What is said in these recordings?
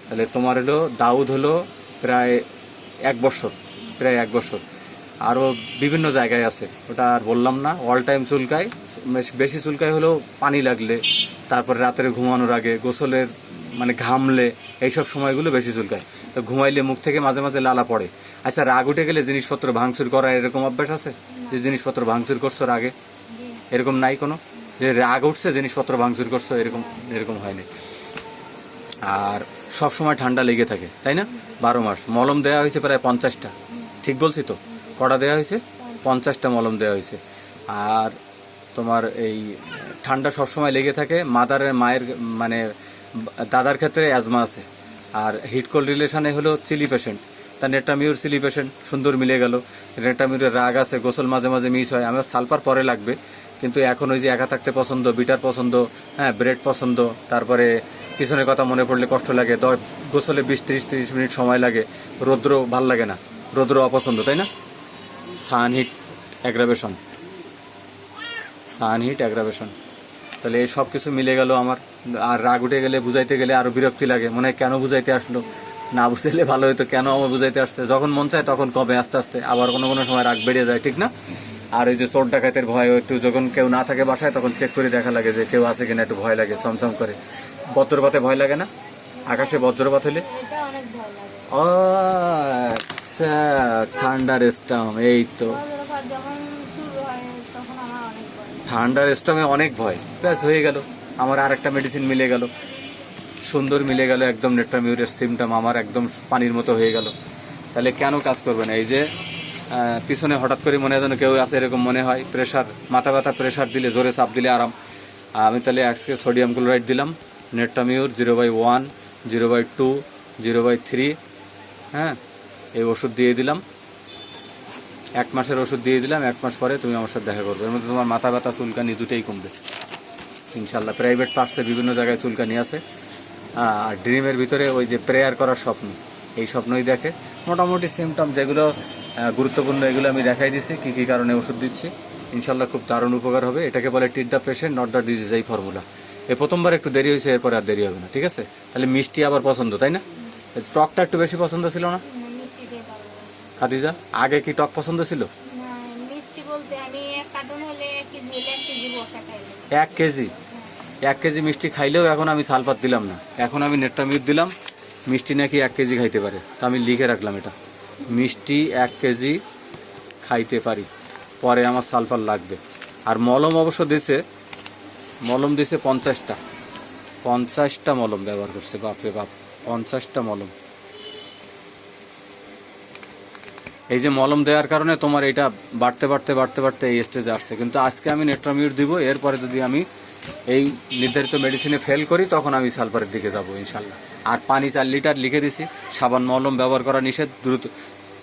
তাহলে তোমার হলো দাউদ হলো প্রায় 1 বছর, প্রায় 1 বছর। আরও বিভিন্ন জায়গায় আছে, ওটা আর বললাম না। অল টাইম চুলকায়, বেশি চুলকায় হলো পানি লাগলে, তারপর রাতের ঘুমানোর আগে, গোসলের মানে ঘামলে, এইসব সময়গুলো বেশি চুলকায়। তো ঘুমাইলে মুখ থেকে মাঝে মাঝে লালা পড়ে। আচ্ছা, রাগ উঠে গেলে জিনিসপত্র ভাঙচুর করা এরকম অভ্যাস আছে? যে জিনিসপত্র ভাঙচুর করছো রাগে, এরকম নাই কোনো? যে রাগ উঠছে জিনিসপত্র ভাঙচুর করছো, এরকম এরকম হয়নি। আর সব সময় ঠান্ডা লেগে থাকে, তাই না? 12 মাস। মলম দেওয়া হয়েছে প্রায় 50টা, ঠিক বলছি তো? কটা দেওয়া হয়েছে? 50টা মলম দেওয়া হয়েছে। আর তোমার এই ঠান্ডা সবসময় লেগে থাকে। মায়ের মানে দাদার ক্ষেত্রে অ্যাজমা আছে। আর হিট কোল্ড রিলেশনে হলো চিলি পেশেন্ট, তার নেটামিউর চিলি পেশেন্ট, সুন্দর মিলে গেল। নেটামিউরের রাগ আছে, গোসল মাঝে মাঝে মিস হয়। আমার সালফার পরে লাগবে, কিন্তু এখন ওই যে একা থাকতে পছন্দ, বিটার পছন্দ, হ্যাঁ ব্রেড পছন্দ, তারপরে পিছনের কথা মনে পড়লে কষ্ট লাগে। গোসলে 20-30 মিনিট সময় লাগে। রৌদ্র ভাল লাগে না, রৌদ্র অপছন্দ, তাই না? সানহিট অ্যাগ্রাভেশন, সানহিট অ্যাগ্রাভেশন। তাহলে এই সব কিছু মিলে গেল আমার। আর রাগ উঠে গেলে, বুঝাইতে গেলে আরও বিরক্তি লাগে, মনে হয় কেন বুঝাইতে আসলো, না বুঝাইলে ভালো হতো, কেন আমার বুঝাইতে আসছে। যখন মন চায় তখন কমে আস্তে আস্তে, আবার কোনো কোনো সময় রাগ বেড়ে যায়, ঠিক না? আর ওই যে চোর ডাকাতের ভয়, একটু যখন কেউ না থাকে বাসায় তখন চেক করে দেখা লাগে যে কেউ আছে কিনা, একটু ভয় লাগে, ছমছম করে। বজ্রপাতে ভয় লাগে না? আকাশে বজ্রপাত হলে ও আচ্ছা, ঠান্ডার স্টর্ম, এই তো ঠান্ডার স্টর্মে অনেক ভয়। ব্যাস হয়ে গেল, আমার আর একটা মেডিসিন মিলে গেল, সুন্দর মিলে গেল। একদম নেট্রামিউরের সিমটম আমার একদম পানির মতো হয়ে গেল। তাহলে কেন কাজ করবে না? এই যে পিছনে হঠাৎ করে মনে হয় যেন কেউ আছে, এরকম মনে হয়। প্রেশার, মাথা ব্যথা, প্রেশার দিলে, জোরে চাপ দিলে আরাম। আমি তাহলে আজকে সোডিয়াম ক্লোরাইড দিলাম, নেট্রামিউর 0/1, 0/2, 0/3, হ্যাঁ, এই ওষুধ দিয়ে দিলাম। 1 মাসের ওষুধ দিয়ে দিলাম। 1 মাস পরে তুমি আমার সাথে দেখা করবে, এর মধ্যে তোমার মাথা ব্যথা, চুলকানি দুটোই কমবে ইনশাল্লাহ। প্রাইভেট পার্টসে বিভিন্ন জায়গায় চুলকানি আছে। আর ড্রিমের ভিতরে ওই যে প্রেয়ার করার স্বপ্ন, এই স্বপ্নই দেখে। মোটামুটি সিমটম যেগুলো গুরুত্বপূর্ণ, এগুলো আমি দেখাই দিচ্ছি, কী কী কারণে ওষুধ দিচ্ছি। ইনশাল্লাহ খুব দারুণ উপকার হবে। এটাকে বলে treat the patient, not the disease, এই ফর্মুলা। এই প্রথমবার একটু দেরি হয়েছে, এরপরে আর দেরি হবে না, ঠিক আছে? তাহলে মিষ্টি আবার পছন্দ, তাই না? টকটা একটু বেশি পছন্দ ছিল না খাদিজা? আগে কি টক পছন্দ ছিল? 1 কেজি, 1 কেজি মিষ্টি খাইলেও এখন আমি সালফার দিলাম না, এখন আমি নেট্রামিউর দিলাম। মিষ্টি নাকি 1 কেজি খাইতে পারে, তা আমি লিখে রাখলাম এটা, মিষ্টি 1 কেজি খাইতে পারি, পরে আমার সালফার লাগবে। আর মলম অবশ্য দিছে, মলম দিছে 50টা, 50টা মলম ব্যবহার করছে। বাপরে বাপ, 50টা মলম। এই যে মলম দেওয়ার কারণে তোমার এটা বাড়তে বাড়তে বাড়তে বাড়তে এই স্টেজে আসছে। কিন্তু আজকে আমি নেট্রামিউর দিব, এরপরে যদি আমি এই নির্ধারিত মেডিসিনে ফেল করি তখন আমি সালফারের দিকে যাব ইনশাল্লাহ। আর পানি 4 লিটার লিখে দিছি। সাবান মলম ব্যবহার করা নিষেধ, দ্রুত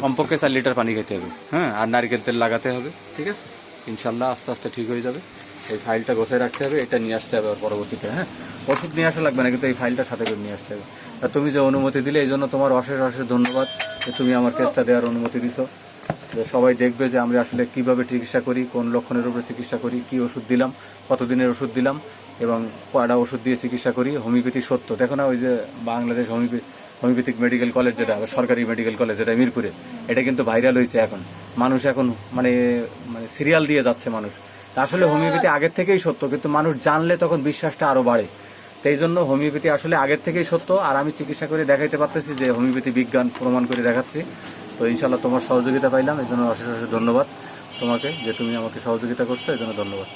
কমপক্ষে 4 লিটার পানি খেতে হবে, হ্যাঁ, আর নারকেল তেল লাগাতে হবে, ঠিক আছে? ইনশাল্লাহ আস্তে আস্তে ঠিক হয়ে যাবে। এই ফাইলটা গোছায় রাখতে হবে, এটা নিয়ে আসতে হবে আর পরবর্তীতে, হ্যাঁ। ওষুধ নিয়ে আসা লাগবে না, কিন্তু এই ফাইলটা সাথে করে নিয়ে আসতে হবে। আর তুমি যে অনুমতি দিলে এই জন্য তোমার অশেষ অশেষ ধন্যবাদ, যে তুমি আমার কেসটা দেওয়ার অনুমতি দিছো। সবাই দেখবে যে আমরা আসলে কিভাবে চিকিৎসা করি, কোন লক্ষণের উপরে চিকিৎসা করি, কি ওষুধ দিলাম, কতদিনের ওষুধ দিলাম, এবং কয়টা ওষুধ দিয়ে চিকিৎসা করি। হোমিওপ্যাথি সত্য, দেখো না ওই যে বাংলাদেশ হোমিওপ্যাথিক মেডিকেল কলেজ, যেটা সরকারি মেডিকেল কলেজ, যেটা মিরপুরে, এটা কিন্তু ভাইরাল হয়েছে। এখন মানুষ এখন মানে মানে সিরিয়াল দিয়ে যাচ্ছে মানুষ। আসলে হোমিওপ্যাথি আগের থেকেই সত্য, কিন্তু মানুষ জানলে তখন বিশ্বাসটা আরও বাড়ে। এই জন্য হোমিওপ্যাথি আসলে আগের থেকেই সত্য। আর আমি চিকিৎসা করে দেখাইতে পারতেছি যে হোমিওপ্যাথি বিজ্ঞান প্রমাণ করে দেখাচ্ছি। তো ইনশাল্লাহ তোমার সহযোগিতা পাইলাম, এই জন্য অশেষ অশেষ ধন্যবাদ তোমাকে, যে তুমি আমাকে সহযোগিতা করছো, এই জন্য ধন্যবাদ।